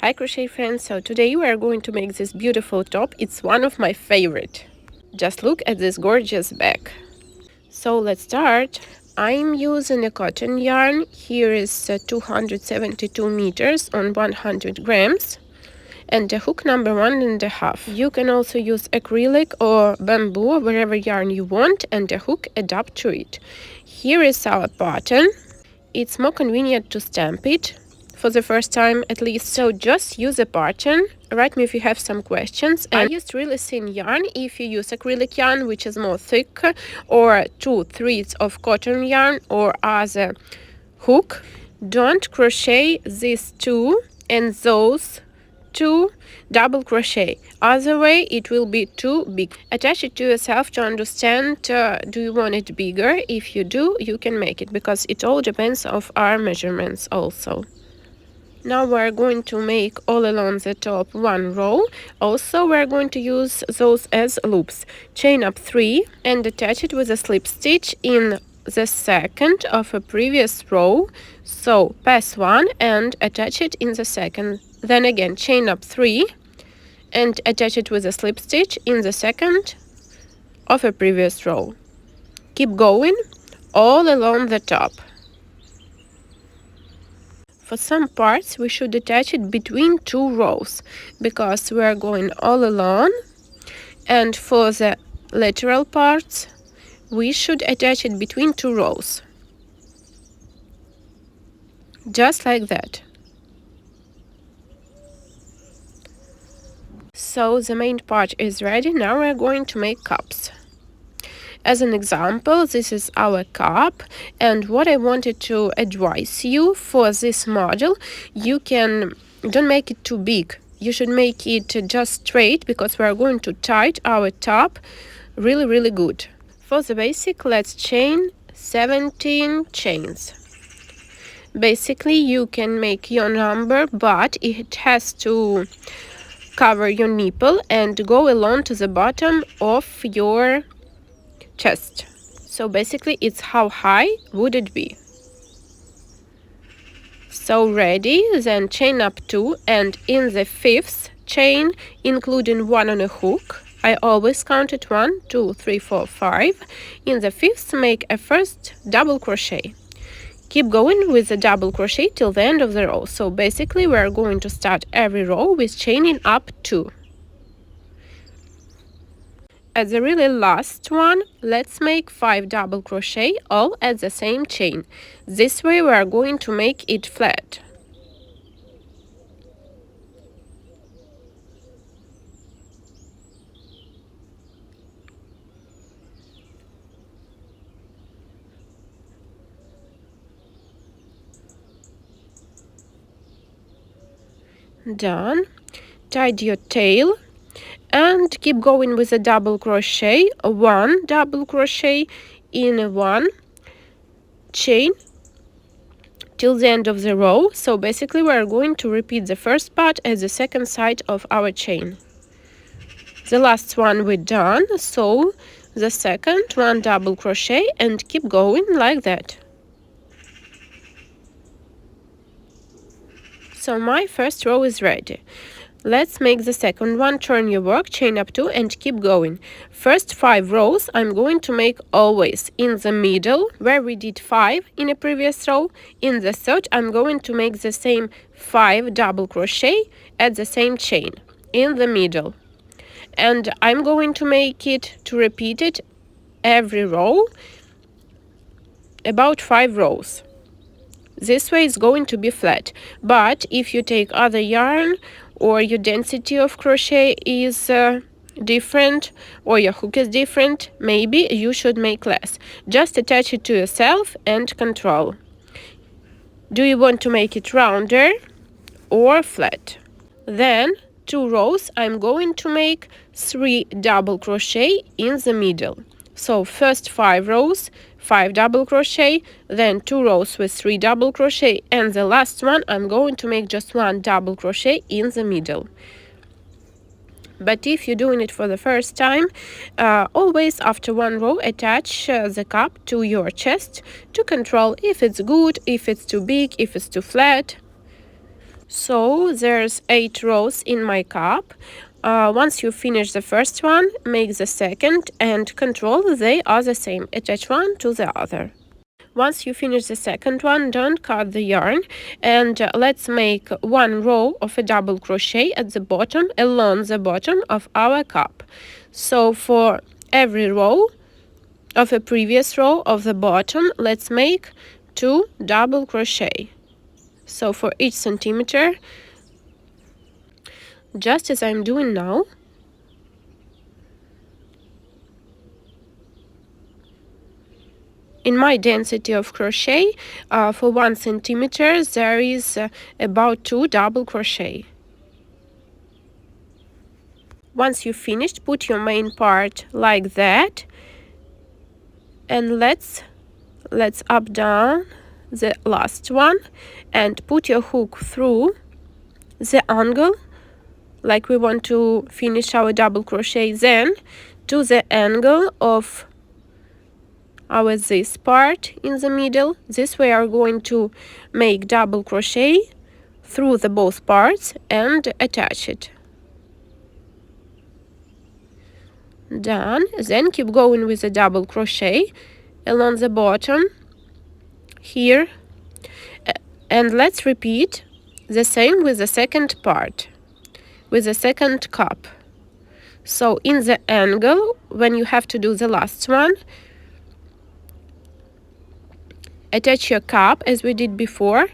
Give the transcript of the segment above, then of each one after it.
Hi crochet friends, so today we are going to make this beautiful top. It's one of my favorite. Just look at this gorgeous bag. So let's start. I'm using a cotton yarn. Here is 272 meters on 100 grams and a hook number 1.5. You can also use acrylic or bamboo, whatever yarn you want, and a hook adapt to it. Here is our pattern. It's more convenient to stamp it for the first time at least, so just use a pattern. Write me if you have some questions. And I used really thin yarn. If you use acrylic yarn, which is more thick, or 2/3 of cotton yarn or other hook, don't crochet these two and those two double crochet, other way it will be too big. Attach it to yourself to understand, do you want it bigger? If you do, you can make it, because it all depends of our measurements also. Now we're going to make all along the top one row. Also we're going to use those as loops. Chain up 3 and attach it with a slip stitch in the second of a previous row. So pass 1 and attach it in the second. Then again chain up 3 and attach it with a slip stitch in the second of a previous row. Keep going all along the top. For some parts we should attach it between 2 rows because we are going all along, and for the lateral parts we should attach it between 2 rows, just like that. So the main part is ready. Now we are going to make cups. As an example, this is our cup, and what I wanted to advise you for this model, you don't make it too big. You should make it just straight, because we are going to tie our top really good. For the basic, let's chain 17 chains. Basically, you can make your number, but it has to cover your nipple and go along to the bottom of your chest. So basically it's how high would it be. So ready, then chain up 2, and in the 5th chain, including 1 on a hook, I always count it 1, 2, 3, 4, 5. In the 5th make a first double crochet. Keep going with the double crochet till the end of the row. So basically we are going to start every row with chaining up 2. At the really last one, let's make 5 double crochet, all at the same chain. This way we are going to make it flat. Done. Tie your tail and keep going with a double crochet, 1 double crochet in 1 chain till the end of the row. So basically we are going to repeat the first part as the second side of our chain. The last one we're done, so the second 1 double crochet and keep going like that. So my first row is ready. Let's make the second one. Turn your work, chain up 2 and keep going. First 5 rows I'm going to make always in the middle, where we did 5 in a previous row. In the third I'm going to make the same 5 double crochet at the same chain in the middle. And I'm going to make it to repeat it every row, about 5 rows. This way it's going to be flat, but if you take other yarn or your density of crochet is different, or your hook is different, maybe you should make less. Just attach it to yourself and control. Do you want to make it rounder or flat? Then 2 rows I'm going to make 3 double crochet in the middle. So first 5 rows 5 double crochet, then 2 rows with 3 double crochet, and the last one I'm going to make just 1 double crochet in the middle. But if you're doing it for the first time, always after 1 row attach the cup to your chest to control if it's good, if it's too big, if it's too flat. So there's 8 rows in my cup. Once you finish the first one, make the second and control they are the same. Attach one to the other. Once you finish the second one, don't cut the yarn, and let's make 1 row of a double crochet at the bottom along the bottom of our cup. So for every row of a previous row of the bottom, let's make 2 double crochet. So for each centimeter, just as I'm doing now. In my density of crochet, for 1 centimeter, there is about 2 double crochet. Once you've finished, put your main part like that, and let's up down the last one and put your hook through the angle like we want to finish our double crochet, then to the angle of our this part in the middle. This way we are going to make double crochet through the both parts and attach it. Done. Then keep going with the double crochet along the bottom here, and let's repeat the same with the second part, with the second cup. So in the angle, when you have to do the last one, attach your cup as we did before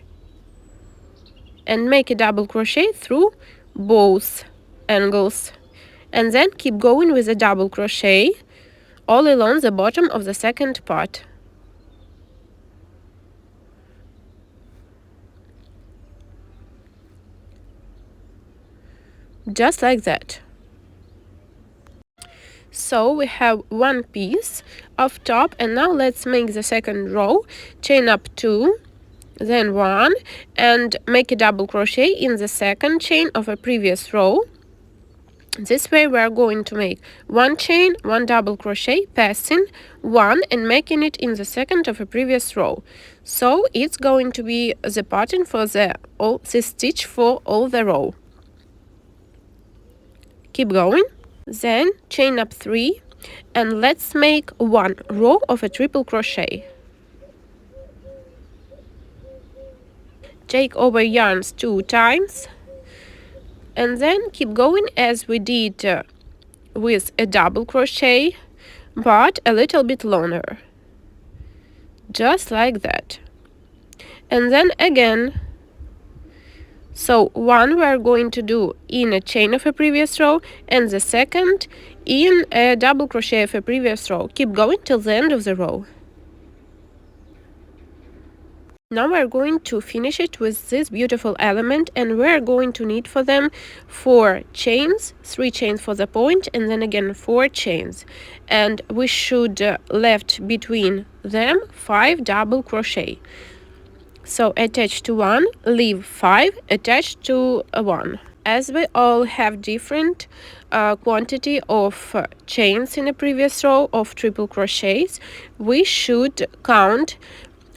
and make a double crochet through both angles, and then keep going with a double crochet all along the bottom of the second part. Just like that. So we have one piece of top, and now let's make the second row. Chain up 2, then 1, and make a double crochet in the second chain of a previous row. This way we are going to make 1 chain, 1 double crochet, passing 1 and making it in the second of a previous row. So it's going to be the pattern for the stitch for all the row. Keep going. Then chain up 3 and let's make 1 row of a triple crochet. Take over yarns 2 times and then keep going as we did with a double crochet, but a little bit longer, just like that. And then again, so 1 we are going to do in a chain of a previous row, and the second in a double crochet of a previous row. Keep going till the end of the row. Now we're going to finish it with this beautiful element, and we're going to need for them 4 chains, 3 chains for the point, and then again 4 chains. And we should left between them 5 double crochet. So attach to 1, leave 5, attach to 1. As we all have different quantity of chains in a previous row of triple crochets, we should count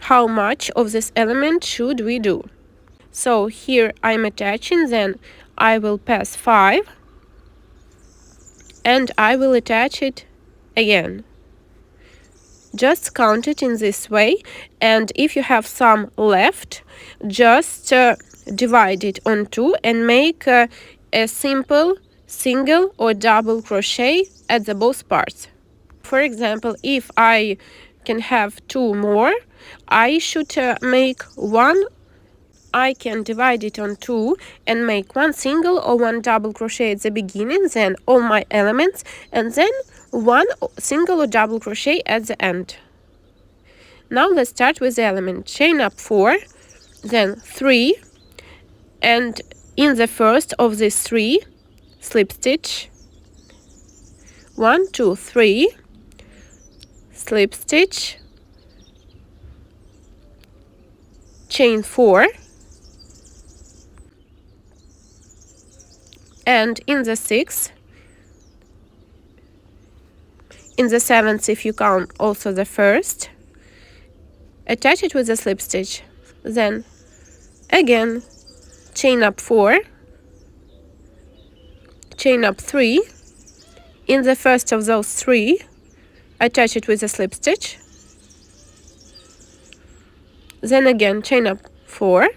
how much of this element should we do. So here I'm attaching, then I will pass 5 and I will attach it again. Just count it in this way, and if you have some left, just divide it on 2 and make a simple single or double crochet at the both parts. For example, if I can have 2 more, I should make 1. I can divide it on 2 and make 1 single or 1 double crochet at the beginning, then all my elements, and then 1 single or double crochet at the end. Now let's start with the element. Chain up 4, then 3, and in the first of these 3, slip stitch, 1, 2, 3, slip stitch, chain 4, and in the 6th, in the 7th if you count also the first, attach it with a slip stitch, then again chain up 4, chain up 3. In the first of those 3, attach it with a slip stitch. Then again chain up 4,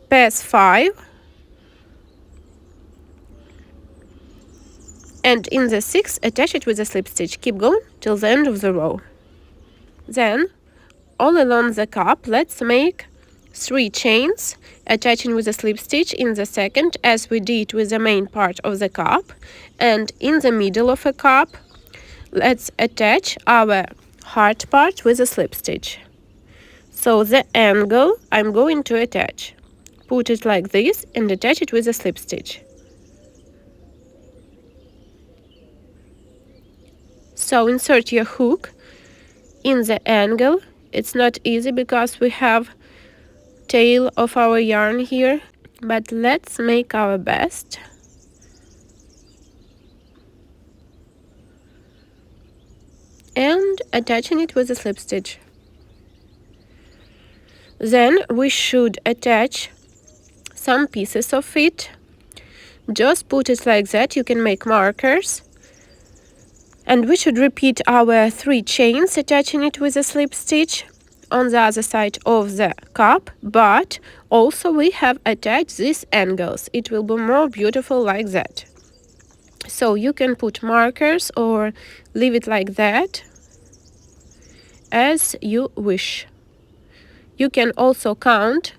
pass 5, and in the 6th attach it with a slip stitch. Keep going till the end of the row. Then all along the cup let's make 3 chains, attaching with a slip stitch in the second, as we did with the main part of the cup, and in the middle of a cup let's attach our heart part with a slip stitch. So the angle I'm going to attach, put it like this and attach it with a slip stitch. So insert your hook in the angle. It's not easy because we have tail of our yarn here, but let's make our best. And attaching it with a slip stitch. Then we should attach some pieces of it. Just put it like that. You can make markers. And we should repeat our 3 chains, attaching it with a slip stitch on the other side of the cup, but also we have attached these angles. It will be more beautiful like that. So you can put markers or leave it like that as you wish. You can also count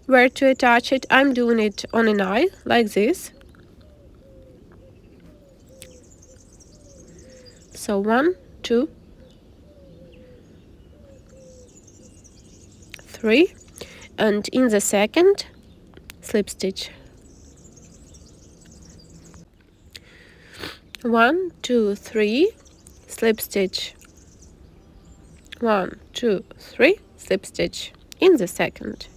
where to attach it. I'm doing it on an eye like this. So 1, 2, 3, and in the second slip stitch. 1, 2, 3, slip stitch. 1, 2, 3, slip stitch in the second.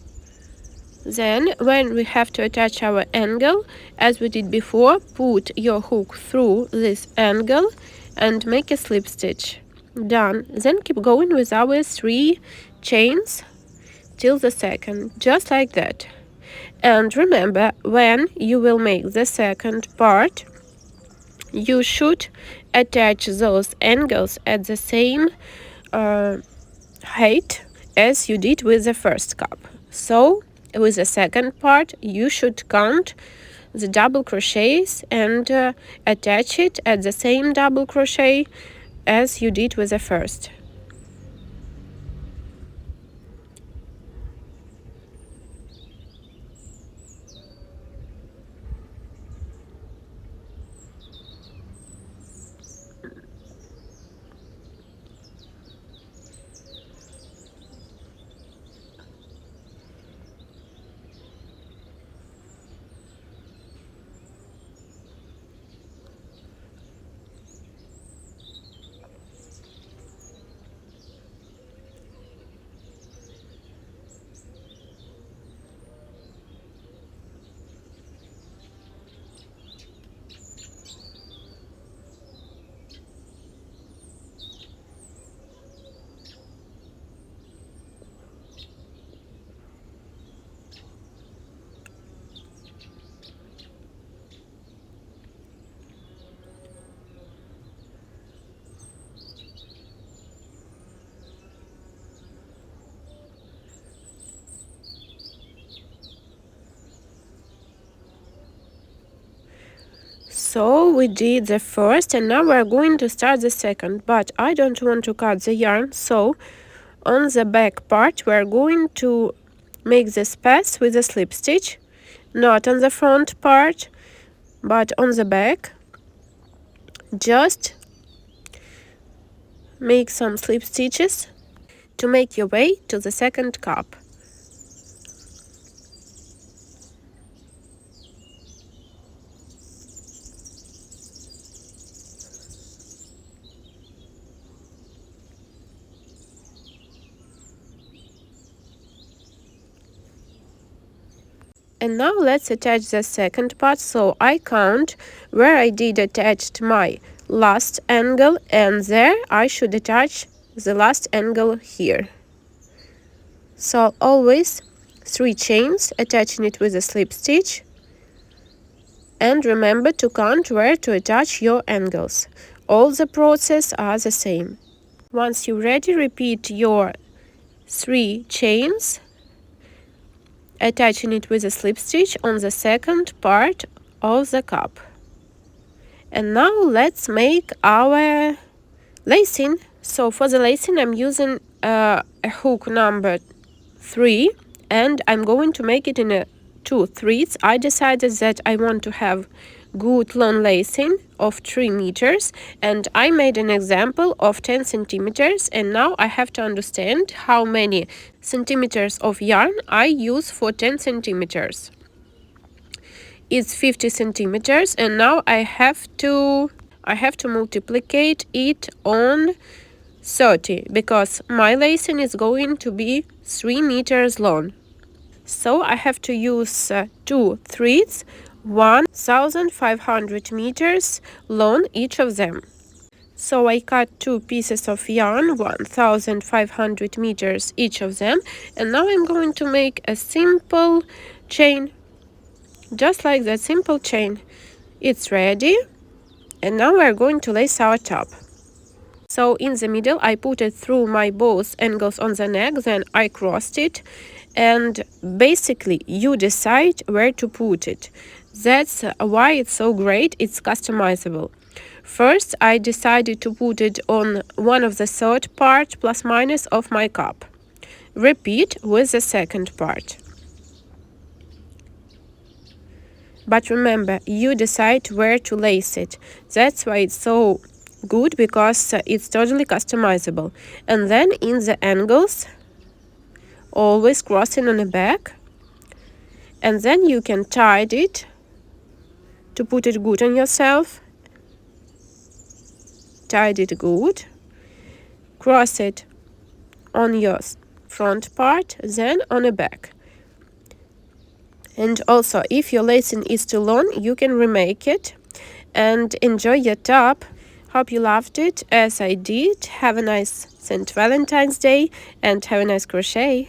Then when we have to attach our angle, as we did before, put your hook through this angle and make a slip stitch. Done. Then keep going with our 3 chains till the second, just like that. And remember, when you will make the second part, you should attach those angles at the same height as you did with the first cup. So with the second part you should count the double crochets and attach it at the same double crochet as you did with the first. So we did the first and now we're going to start the second, but I don't want to cut the yarn, so on the back part we're going to make this pass with a slip stitch, not on the front part but on the back. Just make some slip stitches to make your way to the second cup. And now let's attach the second part. So I count where I did attach my last angle, and there I should attach the last angle here. So always 3 chains, attaching it with a slip stitch, and remember to count where to attach your angles. All the process are the same. Once you're ready, repeat your 3 chains, attaching it with a slip stitch on the second part of the cup. And now let's make our lacing. So for the lacing I'm using a hook number 3, and I'm going to make it in 2 threads. I decided that I want to have good long lacing of 3 meters, and I made an example of 10 centimeters, and now I have to understand how many centimeters of yarn I use for 10 centimeters. It's 50 centimeters, and now I have to multiplicate it on 30, because my lacing is going to be 3 meters long. So I have to use 2 threads, 1,500 meters long each of them. So I cut 2 pieces of yarn, 1,500 meters each of them, and now I'm going to make a simple chain, just like that, simple chain. It's ready, and now we're going to lace our top. So in the middle I put it through my both angles on the neck, then I crossed it, and basically you decide where to put it. That's why it's so great, it's customizable. First I decided to put it on one of the third part plus minus of my cup. Repeat with the second part. But remember, you decide where to lace it. That's why it's so good, because it's totally customizable. And then in the angles, always crossing on the back, and then you can tie it to put it good on yourself. Tie it good, cross it on your front part, then on the back. And also, if your lacing is too long, you can remake it. And enjoy your top. Hope you loved it as I did. Have a nice St. Valentine's Day, and have a nice crochet.